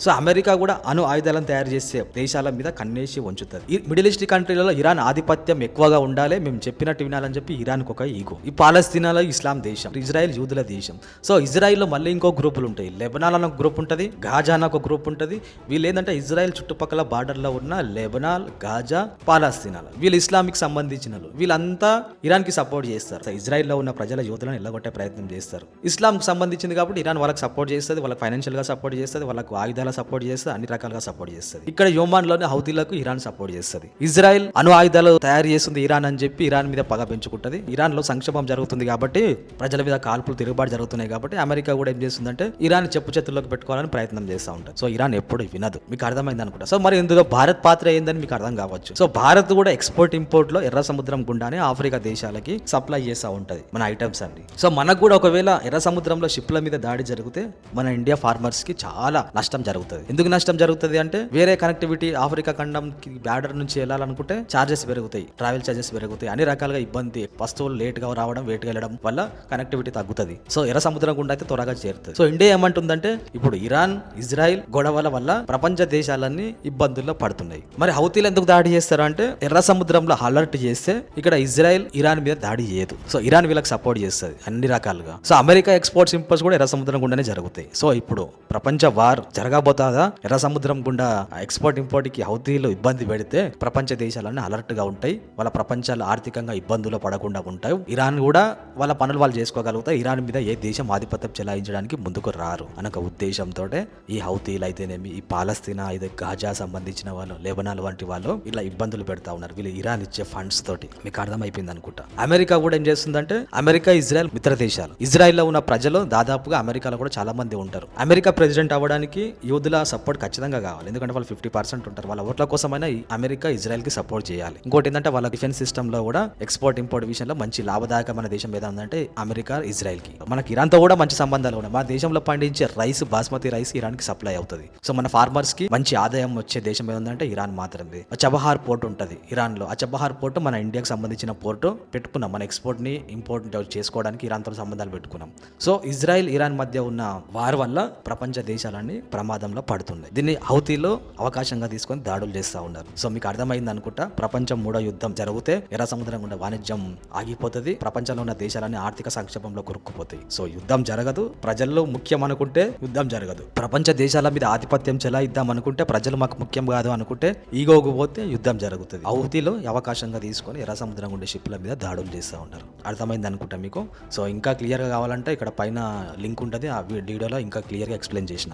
So America కూడా అణు ఆయుధాలను తయారు చేసే దేశాల మీద కన్నేసి ఉంచుతుంది. ఈ మిడిల్ ఈస్ట్ కంట్రీలలో ఇరాన్ ఆధిపత్యం ఎక్కువగా ఉండాలి, మేము చెప్పినట్టు వినాలని చెప్పి ఇరాన్ ఒక ఈగో. ఈ పాలస్తీనాలో ఇస్లాం దేశం, ఇజ్రాయెల్ యూదుల దేశం. సో ఇజ్రాయెల్లో మళ్ళీ ఇంకో గ్రూపులు ఉంటాయి. లెబనాన్ అని ఒక గ్రూప్ ఉంటుంది, గాజా అని ఒక గ్రూప్ ఉంటుంది. వీళ్ళు ఏంటంటే ఇజ్రాయెల్ చుట్టుపక్కల బార్డర్లో ఉన్న లెబనాన్, గాజా, పాలస్తీనాలు వీళ్ళు ఇస్లామిక్ సంబంధించిన వీళ్ళంతా ఇరాన్ కి సపోర్ట్ చేస్తారు. ఇజ్రాయెల్లో ఉన్న ప్రజల యూదులను ఎల్లగొట్టే ప్రయత్నం చేస్తారు. ఇస్లాం కు సంబంధించింది కాబట్టి ఇరాన్ వాళ్ళకి సపోర్ట్ చేస్తుంది, వాళ్ళకి ఫైనాన్షియల్ గా సపోర్ట్ చేస్తుంది, వాళ్ళకు ఆయుధాల సపోర్ట్ చేస్తుంది, అన్ని రకాలుగా సపోర్ట్ చేస్తుంది. ఇక్కడ యోమాన్ లోని హౌతీలకు ఇరాన్ సపోర్ట్ చేస్తుంది. ఇజ్రాయెల్ అణు ఆయుధాలు తయారు చేస్తుంది ఇరాన్ అని చెప్పి ఇరాన్ మీద పగ పెంచుకుంటది. ఇరాన్ లో సంక్షోభం జరుగుతుంది కాబట్టి ప్రజల మీద కాల్పులు తిరుగుబాటు జరుగుతున్నాయి కాబట్టి అమెరికా కూడా ఏం చేస్తుందంటే ఇరాన్ చెప్పు చేతుల్లోకి పెట్టుకోవాలని ప్రయత్నం చేస్తూ ఉంటుంది. సో ఇరాన్ ఎప్పుడు వినదు. మీకు అర్థమైంది అనుకుంటా. సో మరి ఇందులో భారత్ పాత్ర ఏందని మీకు అర్థం కావచ్చు. సో భారత్ కూడా ఎక్స్పోర్ట్ ఇంపోర్ట్ లో ఎర్ర సముద్రం గుండానే ఆఫ్రికా దేశాలకి సప్లై చేస్తూ ఉంటది మన ఐటమ్స్ అన్ని. సో మనకు కూడా ఒకవేళ ఎర్ర సముద్రంలో షిప్ల మీద దాడి జరిగితే మన ఇండియా ఫార్మర్స్ కి చాలా నష్టం జరుగుతుంది. ఎందుకు నష్టం జరుగుతుంది అంటే వేరే కనెక్టివిటీ ఆఫ్రికా ఖండం బార్డర్ నుంచి వెళ్ళాలనుకుంటే చార్జెస్ పెరుగుతాయి, ట్రావెల్ చార్జెస్ పెరుగుతాయి, అన్ని రకాలుగా ఇబ్బంది, వస్తువులు లేట్ గా రావడం, వేటుగా వెళ్ళడం వల్ల కనెక్టివిటీ తగ్గుతుంది. సో ఎర్ర సముద్రం గుండా అయితే త్వరగా చేరుతుంది. సో ఇండియా ఏమంటుందంటే ఇప్పుడు ఇరాన్ ఇజ్రాయెల్ గొడవల వల్ల ప్రపంచ దేశాలన్నీ ఇబ్బందుల్లో పడుతున్నాయి. మరి హౌతీలు ఎందుకు దాడి చేస్తారు అంటే ఎర్ర సముద్రంలో అలర్ట్ చేస్తే ఇక్కడ ఇజ్రాయెల్ ఇరాన్ మీద దాడి చేయదు. సో ఇరాన్ వీళ్ళకి సపోర్ట్ చేస్తుంది అన్ని రకాలుగా. సో అమెరికా ఎక్స్పోర్ట్స్ ఇంపోర్ట్స్ కూడా ఎర్ర సముద్రం గుండానే జరుగుతాయి. సో ఇప్పుడు ప్రపంచ వార్ జరగబోతుందా? ఎర్ర సముద్రం గుండా ఎక్స్పోర్ట్ ఇంపోర్ట్ కి హౌతీలు ఇబ్బంది పెడితే ప్రపంచ దేశాలన్నీ అలర్ట్ గా ఉంటాయి, వాళ్ళ ప్రపంచాలు ఆర్థికంగా ఇబ్బందులు పడకుండా ఉంటాయి. ఇరాన్ కూడా వాళ్ళ పనులు వాళ్ళు చేసుకోగలుగుతాయి. ఇరాన్ మీద ఏ దేశం ఆధిపత్యం చెలాయించడానికి ముందుకు రారు అనొక ఉద్దేశంతో ఈ హౌతీలు అయితేనేమి, ఈ పాలస్తీనా అయితే గాజా సంబంధించిన వాళ్ళు, లెబనాన్ వంటి వాళ్ళు ఇలా ఇబ్బందులు పెడతా ఉన్నారు వీళ్ళు ఇరాన్ ఇచ్చే ఫండ్స్ తోటి. మీకు అర్థమైపోయింది అనుకుంటా. అమెరికా కూడా ఏం చేస్తుందంటే అమెరికా ఇజ్రాయెల్ మిత్ర దేశాలు. ఇజ్రాయెల్ లో ఉన్న ప్రజలు దాదాపుగా అమెరికాలో కూడా చాలా మంది ఉంటారు. అమెరికా ప్రెసిడెంట్ అవ్వడానికి యూదుల సపోర్ట్ ఖచ్చితంగా కావాలి. ఎందుకంటే వాళ్ళు 50% ఉంటారు. వాళ్ళ ఓట్ల కోసమైనా అమెరికా ఇజ్రాయెల్ కి సపోర్ట్ చేయాలి. ఇంకోటి ఏంటంటే వాళ్ళ డిఫెన్స్ సిస్టమ్ లో కూడా ఎక్స్పోర్ట్ ఇంపోర్ట్ విషయంలో మంచి లాభదాయకమైన దేశం ఏదో ఉందంటే అమెరికా ఇజ్రాయెల్ కి. మనకి ఇరాన్ తో కూడా మంచి సంబంధాలు ఉన్నాయి. మన దేశంలో పండించే రైస్, బాస్మతి రైస్ ఇరాన్ కి సప్లై అవుతుంది. సో మన ఫార్మర్స్ కి మంచి ఆదాయం వచ్చే దేశం ఏదంటే ఇరాన్ మాత్రమే. చబహార్ పోర్ట్ ఉంటది ఇరాన్ లో. ఆ చబహార్ పోర్ట్ మన ఇండియాకి సంబంధించిన పోర్టు పెట్టుకున్నాం. మన ఎక్స్పోర్ట్ ని ఇంపోర్ట్ చేసుకోవడానికి ఇరాన్ తో సంబంధాలు పెట్టుకున్నాం. సో ఇజ్రాయెల్ ఇరాన్ మధ్య ఉన్న వార్ వల్ల ప్రపంచ దేశాలన్నీ ప్రమాదంలో పడుతున్నాయి. దీన్ని హౌతీలో అవకాశంగా తీసుకొని దాడులు చేస్తూ ఉన్నారు. సో మీకు అర్థమైంది అనుకుంటా. ప్రపంచం మూడో యుద్ధం జరిగితే ఎర్ర సముద్రం గుండా వాణిజ్యం ఆగిపోతుంది, ప్రపంచంలో ఉన్న దేశాలన్నీ ఆర్థిక సంక్షోభంలో కొరుక్కుపోతాయి. సో యుద్ధం జరగదు, ప్రజల్లో ముఖ్యం అనుకుంటే యుద్ధం జరగదు. ప్రపంచ దేశాల మీద ఆధిపత్యం చెలాయిద్దాం అనుకుంటే, ప్రజలు మాకు ముఖ్యం కాదు అనుకుంటే ఈగోకు పోతే యుద్ధం జరుగుతుంది. హౌతీలో అవకాశంగా తీసుకొని ఎర్ర సముద్రం ఉండే షిప్ల మీద దాడులు చేస్తూ ఉంటారు. అర్థమైంది అనుకుంటా మీకు. సో ఇంకా క్లియర్గా కావాలంటే ఇక్కడ పైన లింక్ ఉంటుంది, ఆ వీడియోలో ఇంకా క్లియర్గా ఎక్స్ప్లెయిన్ చేసిన.